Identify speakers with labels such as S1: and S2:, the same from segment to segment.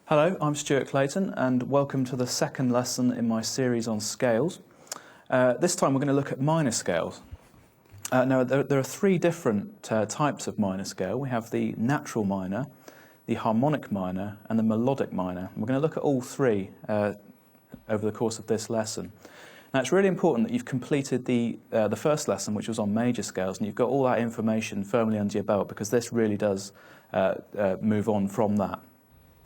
S1: Hello, I'm Stuart Clayton and welcome to the second lesson in my series on scales. This time we're going to look at minor scales. Now there are three different types of minor scale. We have the natural minor, the harmonic minor and the melodic minor. We're going to look at all three over the course of this lesson. Now it's really important that you've completed the first lesson, which was on major scales, and you've got all that information firmly under your belt, because this really does move on from that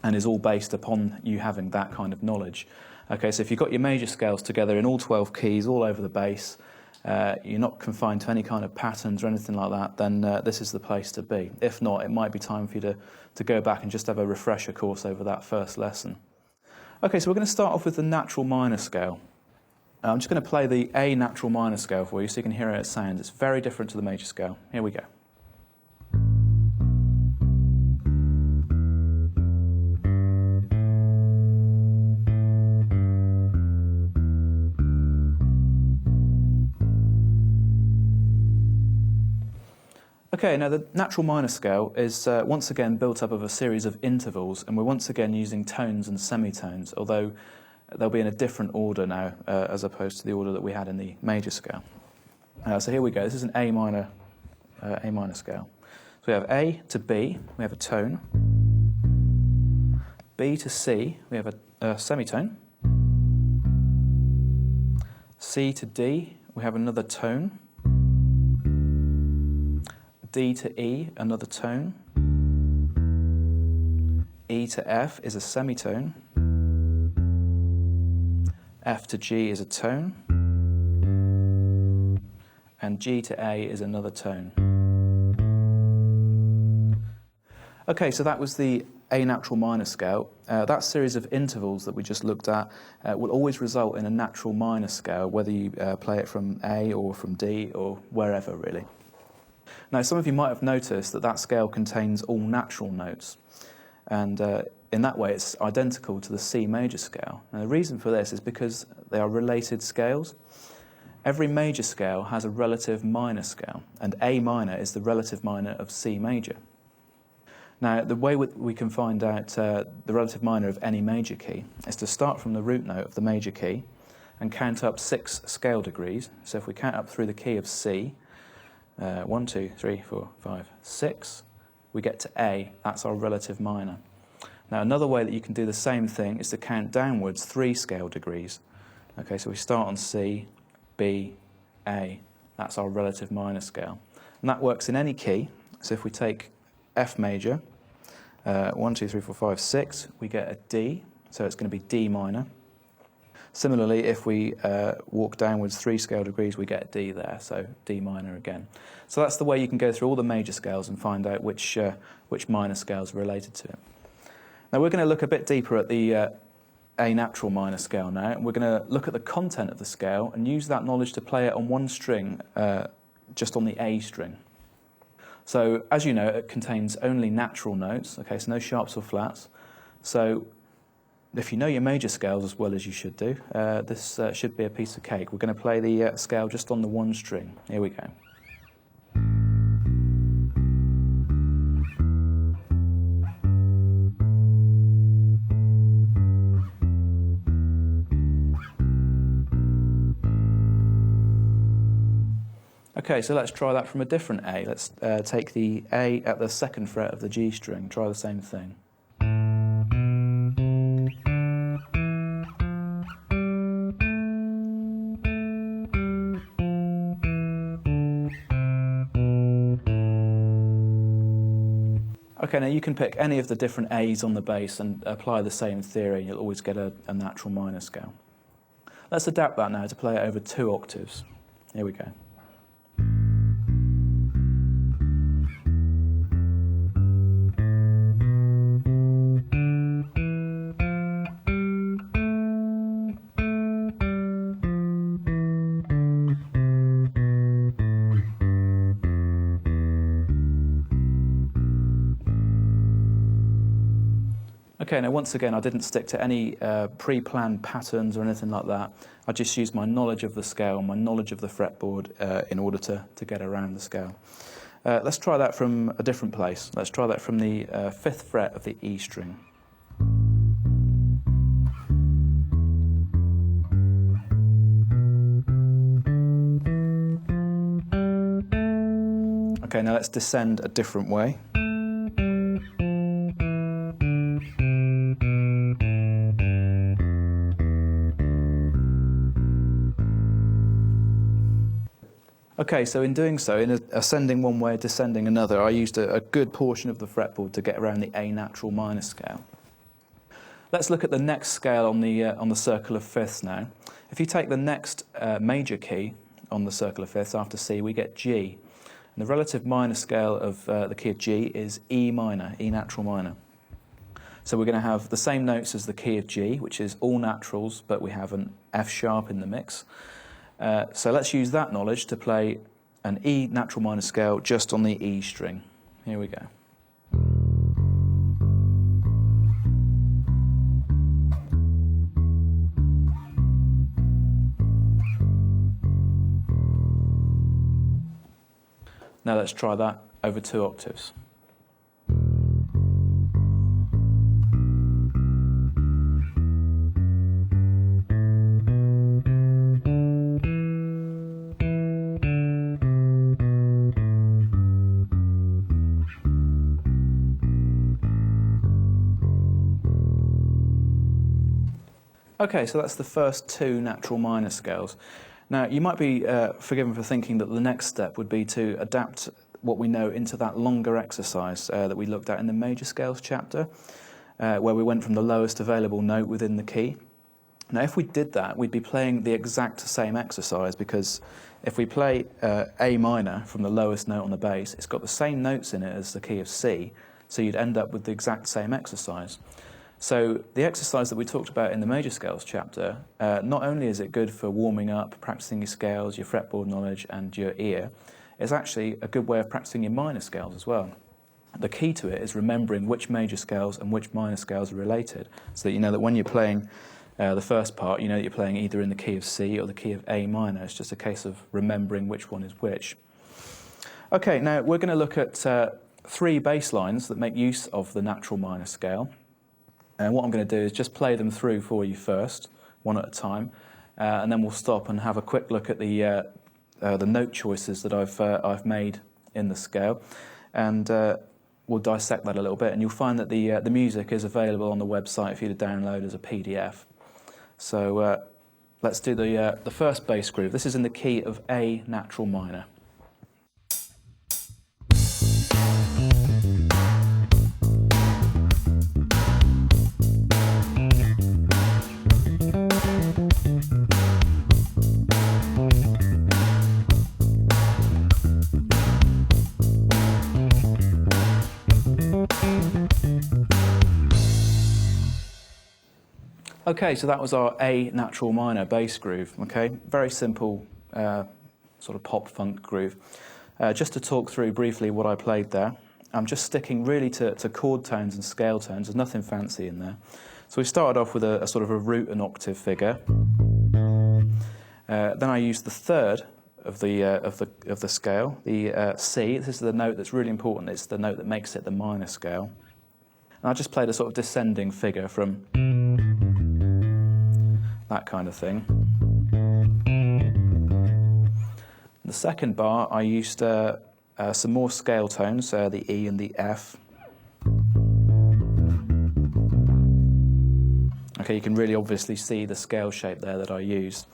S1: and is all based upon you having that kind of knowledge. Okay, so if you've got your major scales together in all 12 keys all over the bass, you're not confined to any kind of patterns or anything like that, then this is the place to be. If not, it might be time for you to go back and just have a refresher course over that first lesson. Okay, so we're going to start off with the natural minor scale. I'm just going to play the A natural minor scale for you so you can hear how it sounds. It's very different to the major scale. Here we go. Okay, now the natural minor scale is once again built up of a series of intervals, and we're once again using tones and semitones, although they'll be in a different order now as opposed to the order that we had in the major scale. So here we go. This is an A minor scale. So we have A to B, we have a tone. B to C, we have a semitone. C to D, we have another tone. D to E, another tone. E to F is a semitone. F to G is a tone. And G to A is another tone. Okay, so that was the A natural minor scale. That series of intervals that we just looked at will always result in a natural minor scale, whether you play it from A or from D or wherever, really. Now, some of you might have noticed that scale contains all natural notes, and in that way it's identical to the C major scale. And the reason for this is because they are related scales. Every major scale has a relative minor scale, and A minor is the relative minor of C major. Now, the way we can find out the relative minor of any major key is to start from the root note of the major key and count up 6 scale degrees. So if we count up through the key of C, 1, 2, 3, 4, 5, 6, we get to A. That's our relative minor. Now, another way that you can do the same thing is to count downwards 3 scale degrees. Okay, so we start on C, B, A. That's our relative minor scale. And that works in any key. So if we take F major, 1, 2, 3, 4, 5, 6, we get a D, so it's going to be D minor. Similarly, if we walk downwards 3 scale degrees, we get a D there, so D minor again. So that's the way you can go through all the major scales and find out which minor scales are related to it. Now we're going to look a bit deeper at the A natural minor scale now. We're going to look at the content of the scale and use that knowledge to play it on one string, just on the A string. So as you know, it contains only natural notes, okay, so no sharps or flats. So if you know your major scales as well as you should do, this should be a piece of cake. We're going to play the scale just on the one string. Here we go. Okay, so let's try that from a different A. Let's take the A at the 2nd fret of the G string. Try the same thing. Okay, now you can pick any of the different A's on the bass and apply the same theory. You'll always get a natural minor scale. Let's adapt that now to play it over 2 octaves. Here we go. Okay, now once again, I didn't stick to any pre-planned patterns or anything like that. I just used my knowledge of the scale, my knowledge of the fretboard in order to get around the scale. Let's try that from a different place. Let's try that from the 5th fret of the E string. Okay, now let's descend a different way. Okay, so in doing so, in ascending one way, descending another, I used a good portion of the fretboard to get around the A natural minor scale. Let's look at the next scale on the circle of fifths now. If you take the next major key on the circle of fifths after C, we get G. And the relative minor scale of the key of G is E minor, E natural minor. So we're going to have the same notes as the key of G, which is all naturals, but we have an F sharp in the mix. So let's use that knowledge to play an E natural minor scale just on the E string. Here we go. Now let's try that over 2 octaves. Okay, so that's the first 2 natural minor scales. Now, you might be forgiven for thinking that the next step would be to adapt what we know into that longer exercise that we looked at in the major scales chapter, where we went from the lowest available note within the key. Now, if we did that, we'd be playing the exact same exercise, because if we play A minor from the lowest note on the bass, it's got the same notes in it as the key of C, so you'd end up with the exact same exercise. So the exercise that we talked about in the major scales chapter, not only is it good for warming up, practicing your scales, your fretboard knowledge and your ear, it's actually a good way of practicing your minor scales as well. The key to it is remembering which major scales and which minor scales are related, so that you know that when you're playing the first part, you know that you're playing either in the key of C or the key of A minor. It's just a case of remembering which one is which. Okay, now we're going to look at 3 bass lines that make use of the natural minor scale. And what I'm going to do is just play them through for you first, one at a time, and then we'll stop and have a quick look at the note choices that I've made in the scale, and we'll dissect that a little bit. And you'll find that the music is available on the website for you to download as a PDF. So let's do the first bass groove. This is in the key of A natural minor. Okay, so that was our A natural minor bass groove, okay? Very simple sort of pop funk groove. Just to talk through briefly what I played there, I'm just sticking really to chord tones and scale tones. There's nothing fancy in there. So we started off with a sort of a root and octave figure. Then I used the third of the scale, the C. This is the note that's really important. It's the note that makes it the minor scale. And I just played a sort of descending figure from that kind of thing. The second bar, I used some more scale tones, the E and the F. Okay, you can really obviously see the scale shape there that I used.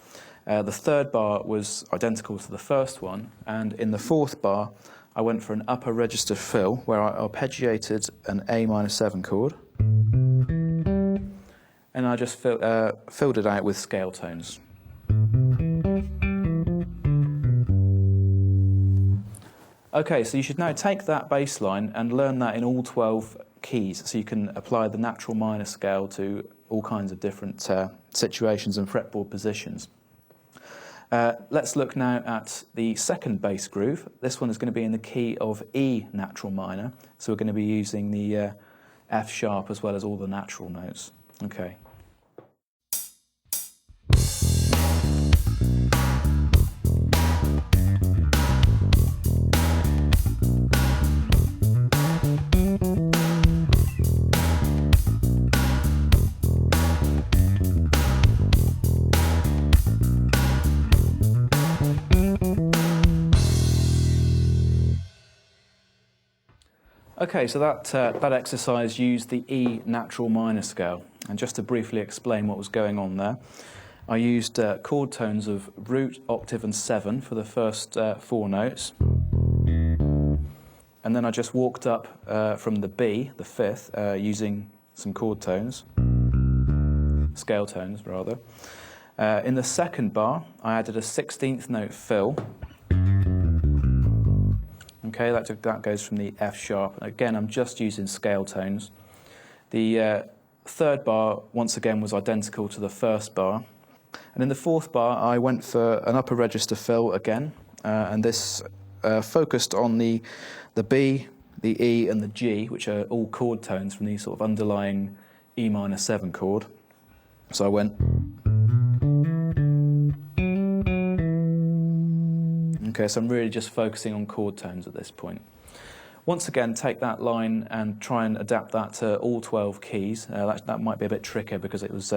S1: The third bar was identical to the first one, and in the fourth bar, I went for an upper register fill, where I arpeggiated an A minor 7 chord, and I just filled it out with scale tones. Okay, so you should now take that bass line and learn that in all 12 keys, so you can apply the natural minor scale to all kinds of different situations and fretboard positions. Let's look now at the second bass groove. This one is going to be in the key of E natural minor, so we're going to be using the F sharp as well as all the natural notes. Okay. Okay, so that exercise used the E natural minor scale. And just to briefly explain what was going on there, I used chord tones of root, octave and 7 for the first 4 notes. And then I just walked up from the B, the 5th, using some chord tones, scale tones rather. In the second bar, I added a 16th note fill. Okay, that goes from the F sharp. Again, I'm just using scale tones. The third bar, once again, was identical to the first bar. And in the fourth bar, I went for an upper register fill again, and this focused on the B, the E, and the G, which are all chord tones from the sort of underlying E minor 7 chord. So I went. Okay, so I'm really just focusing on chord tones at this point. Once again, take that line and try and adapt that to all 12 keys. That might be a bit trickier because it was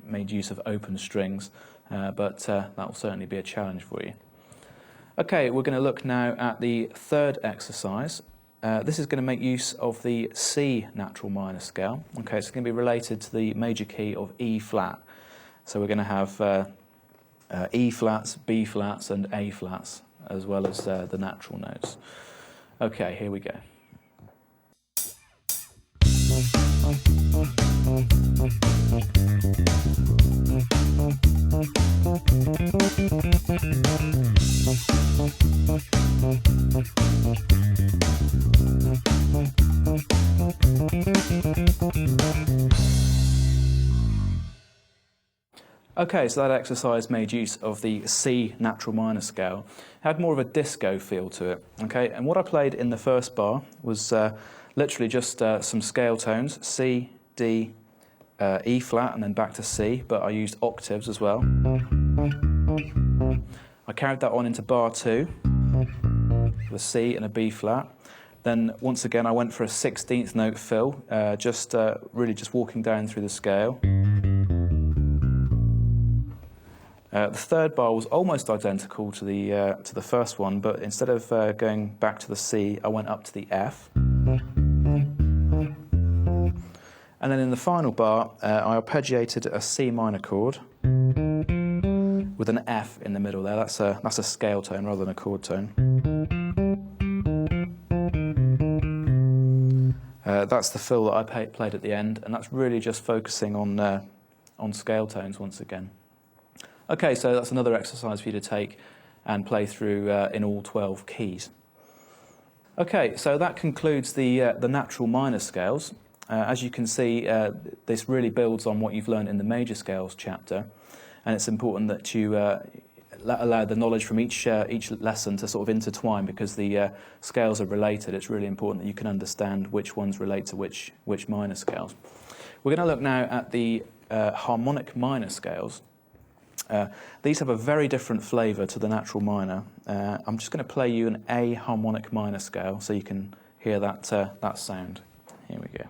S1: made use of open strings, but that will certainly be a challenge for you. Okay, we're going to look now at the third exercise. This is going to make use of the C natural minor scale. Okay, it's going to be related to the major key of E flat. So we're going to have E flats, B flats and A flats, as well as the natural notes. Okay, here we go. Okay, so that exercise made use of the C natural minor scale. It had more of a disco feel to it. Okay, and what I played in the first bar was literally just some scale tones, C, D, E flat, and then back to C, but I used octaves as well. I carried that on into bar 2, with a C and a B flat. Then once again I went for a 16th note fill, really just walking down through the scale. The third bar was almost identical to the first one, but instead of going back to the C, I went up to the F. And then in the final bar, I arpeggiated a C minor chord with an F in the middle there. That's a scale tone rather than a chord tone. That's the fill that I played at the end, and that's really just focusing on scale tones once again. Okay, so that's another exercise for you to take and play through in all 12 keys. Okay, so that concludes the natural minor scales. As you can see, this really builds on what you've learned in the major scales chapter, and it's important that you allow the knowledge from each lesson to sort of intertwine, because the scales are related. It's really important that you can understand which ones relate to which minor scales. We're going to look now at the harmonic minor scales. These have a very different flavour to the natural minor. I'm just going to play you an A harmonic minor scale so you can hear that sound. Here we go.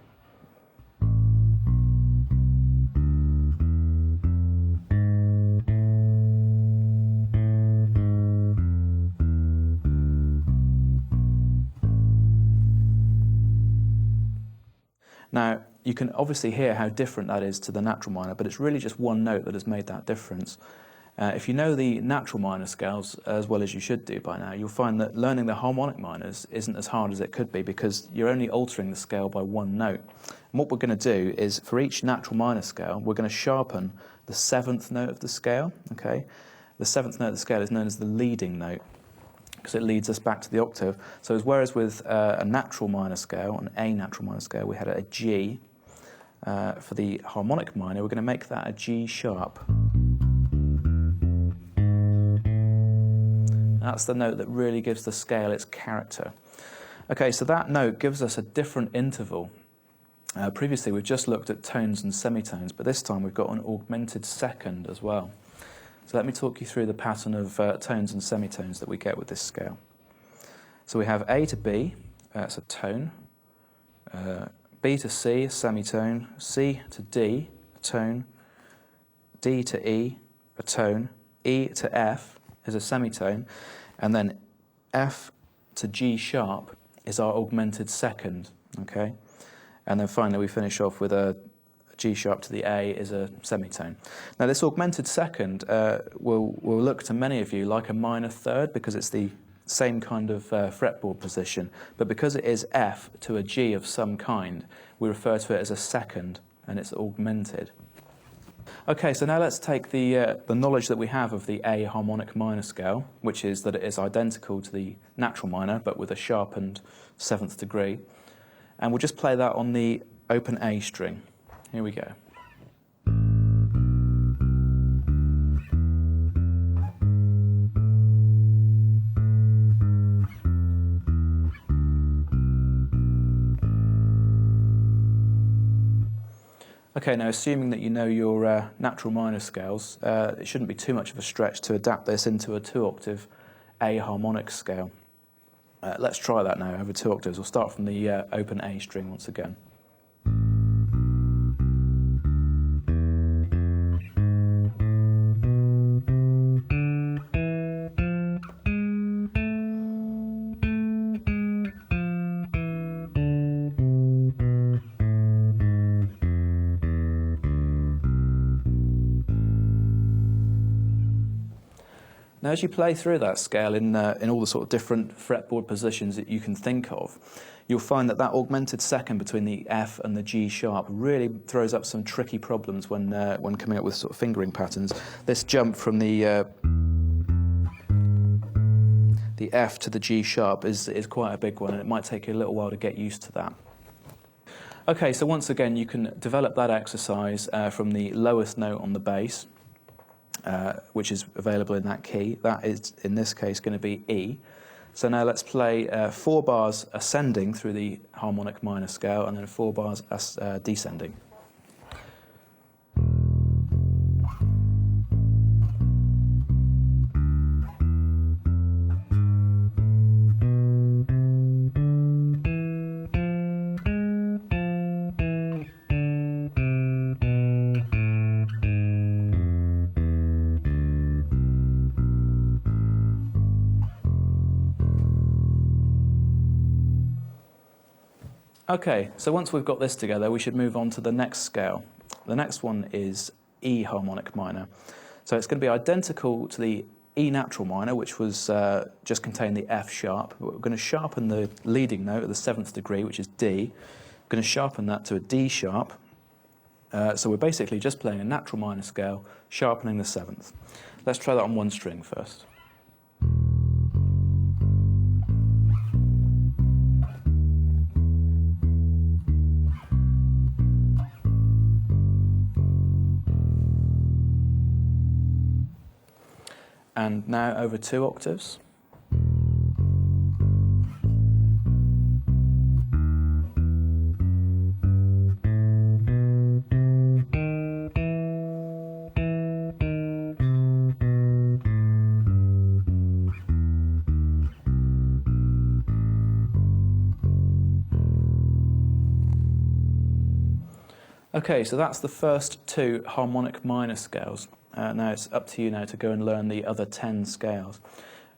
S1: Now, you can obviously hear how different that is to the natural minor, but it's really just one note that has made that difference. If you know the natural minor scales as well as you should do by now, you'll find that learning the harmonic minors isn't as hard as it could be, because you're only altering the scale by one note. And what we're going to do is, for each natural minor scale, we're going to sharpen the 7th note of the scale. Okay, the 7th note of the scale is known as the leading note, because it leads us back to the octave. So whereas with a natural minor scale, an A natural minor scale, we had a G, for the harmonic minor, we're going to make that a G sharp. That's the note that really gives the scale its character. Okay, so that note gives us a different interval. Previously we've just looked at tones and semitones, but this time we've got an augmented second as well. So let me talk you through the pattern of tones and semitones that we get with this scale. So we have A to B, that's a tone, B to C, a semitone, C to D, a tone, D to E, a tone, E to F is a semitone, and then F to G sharp is our augmented second, okay? And then finally we finish off with a G sharp to the A is a semitone. Now this augmented second will look to many of you like a minor third because it's the same kind of fretboard position, but because it is F to a G of some kind, we refer to it as a second, and it's augmented. Okay, so now let's take the knowledge that we have of the A harmonic minor scale, which is that it is identical to the natural minor, but with a sharpened 7th degree, and we'll just play that on the open A string. Here we go. Okay, now assuming that you know your natural minor scales, it shouldn't be too much of a stretch to adapt this into a 2-octave A harmonic scale. Let's try that now over 2 octaves. We'll start from the open A string once again. Now, as you play through that scale in all the sort of different fretboard positions that you can think of, you'll find that that augmented second between the F and the G sharp really throws up some tricky problems when coming up with sort of fingering patterns. This jump from the F to the G sharp is quite a big one, and it might take you a little while to get used to that. Okay, so once again, you can develop that exercise from the lowest note on the bass, which is available in that key. That is, in this case, going to be E. So now let's play 4 bars ascending through the harmonic minor scale and then 4 bars descending. Okay, so once we've got this together, we should move on to the next scale. The next one is E harmonic minor. So it's going to be identical to the E natural minor, which was just contained the F sharp. But we're going to sharpen the leading note at the 7th degree, which is D. We're going to sharpen that to a D sharp. So we're basically just playing a natural minor scale, sharpening the 7th. Let's try that on one string first. And now over 2 octaves. Okay, so that's the first 2 harmonic minor scales. Now it's up to you now to go and learn the other 10 scales.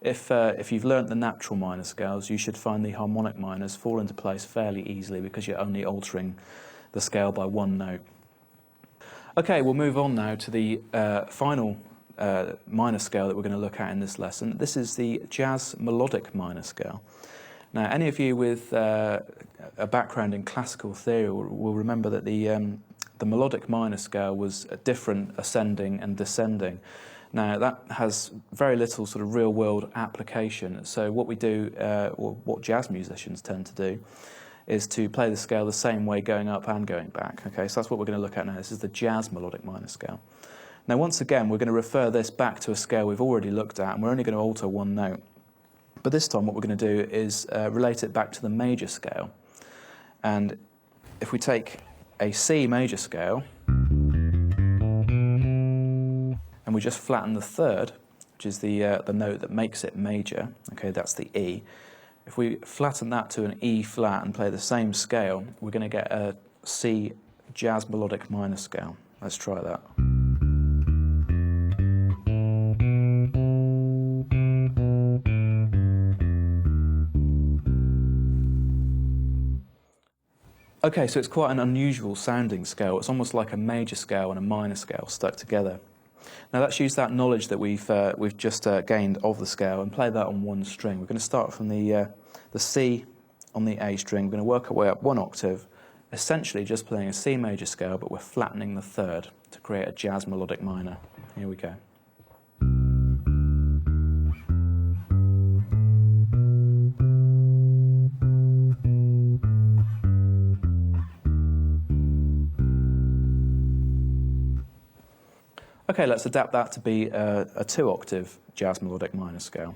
S1: If you've learnt the natural minor scales, you should find the harmonic minors fall into place fairly easily because you're only altering the scale by 1 note. Okay, we'll move on now to the final minor scale that we're going to look at in this lesson. This is the jazz melodic minor scale. Now, any of you with a background in classical theory will remember that the melodic minor scale was different ascending and descending. Now, that has very little sort of real-world application. So what we do, or what jazz musicians tend to do, is to play the scale the same way going up and going back. Okay, so that's what we're going to look at now. This is the jazz melodic minor scale. Now, once again, we're going to refer this back to a scale we've already looked at, and we're only going to alter 1 note. But this time what we're going to do is relate it back to the major scale. And if we take a C major scale, and we just flatten the 3rd, which is the note that makes it major, okay, that's the E. If we flatten that to an E flat and play the same scale, we're going to get a C jazz melodic minor scale. Let's try that. Okay, so it's quite an unusual sounding scale. It's almost like a major scale and a minor scale stuck together. Now let's use that knowledge that we've just gained of the scale and play that on one string. We're going to start from the C on the A string. We're going to work our way up one octave, essentially just playing a C major scale, but we're flattening the third to create a jazz melodic minor. Here we go. Okay, let's adapt that to be a 2-octave jazz melodic minor scale.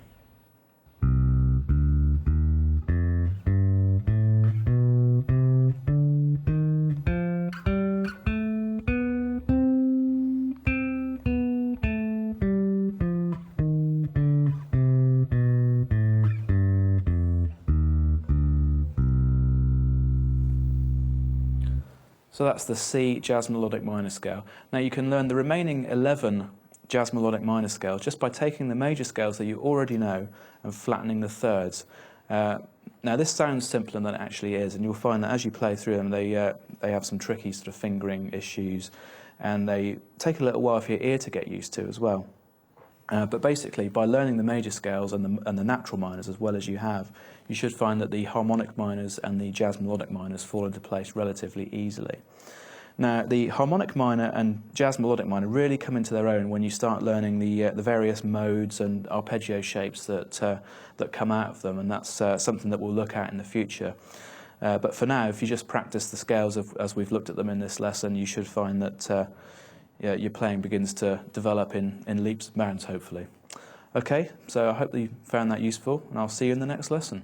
S1: So that's the C jazz melodic minor scale. Now you can learn the remaining 11 jazz melodic minor scales just by taking the major scales that you already know and flattening the thirds. Now this sounds simpler than it actually is, and you'll find that as you play through them they have some tricky sort of fingering issues, and they take a little while for your ear to get used to as well. But basically, by learning the major scales and the natural minors as well as you have, you should find that the harmonic minors and the jazz melodic minors fall into place relatively easily. Now, the harmonic minor and jazz melodic minor really come into their own when you start learning the various modes and arpeggio shapes that come out of them, and that's something that we'll look at in the future. But for now, if you just practice the scales as we've looked at them in this lesson, you should find that your playing begins to develop in leaps and bounds, hopefully. Okay, so I hope that you found that useful, and I'll see you in the next lesson.